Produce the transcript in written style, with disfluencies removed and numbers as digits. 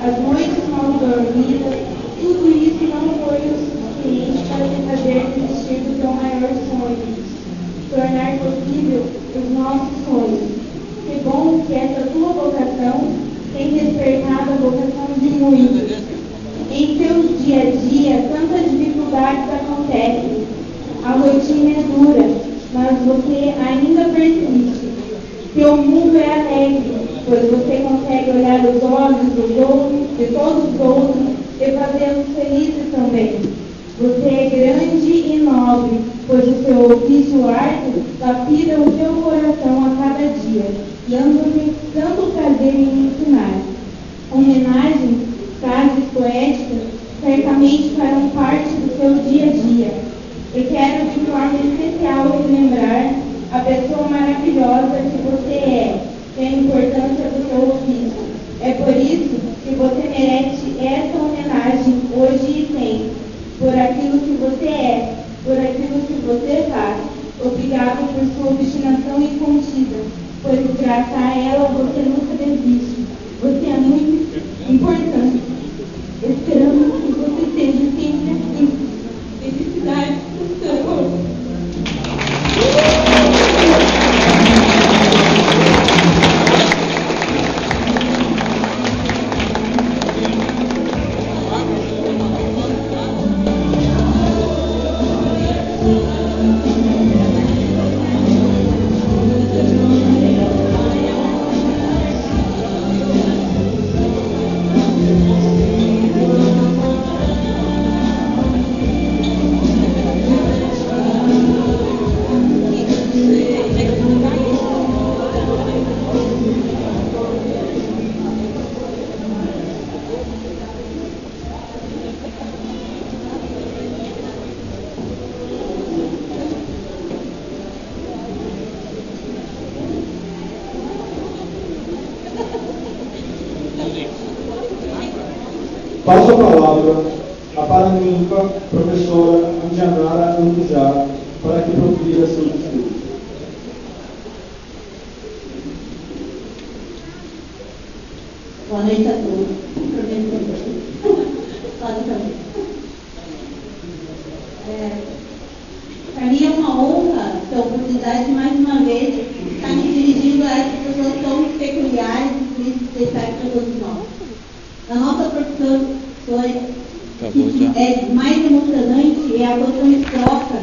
as noites mal dormidas, tudo isso não foi o suficiente para te fazer desistir do teu maior sonho, tornar possível os nossos sonhos. Que bom que essa tua vocação tem despertado a vocação de muitos. Em teu dia a dia, tantas dificuldades acontecem. A rotina é dura, mas você ainda persiste. Teu mundo é alegre, pois você consegue olhar os olhos dos outros, de todos os outros, e fazê-los felizes também. Você é grande e nobre, pois o seu ofício árduo lapida o teu coração a cada dia, dando-me tanto prazer em ensinar. Homenagens, frases poéticas, certamente farão parte do seu dia a dia. E quero de forma especial relembrar a pessoa maravilhosa que você é e a importância do seu ofício. É por isso que você merece essa homenagem hoje e sempre, por aquilo que você é, por aquilo que você faz. Obrigado por sua obstinação incontida, pois graças a ela você nunca desiste. Você é muito importante. Esperamos que você seja sempre assim. Felicidades, Gustavo. Passo a palavra à paraninfa professora Indianara Andujá para que profira seu discurso. Boa noite a todos. Para mim é uma honra ter a oportunidade de mais uma vez estar me dirigindo a essas pessoas tão peculiares e especiais para todos nós. A nossa profissão que é mais emocionante é a quando a gente troca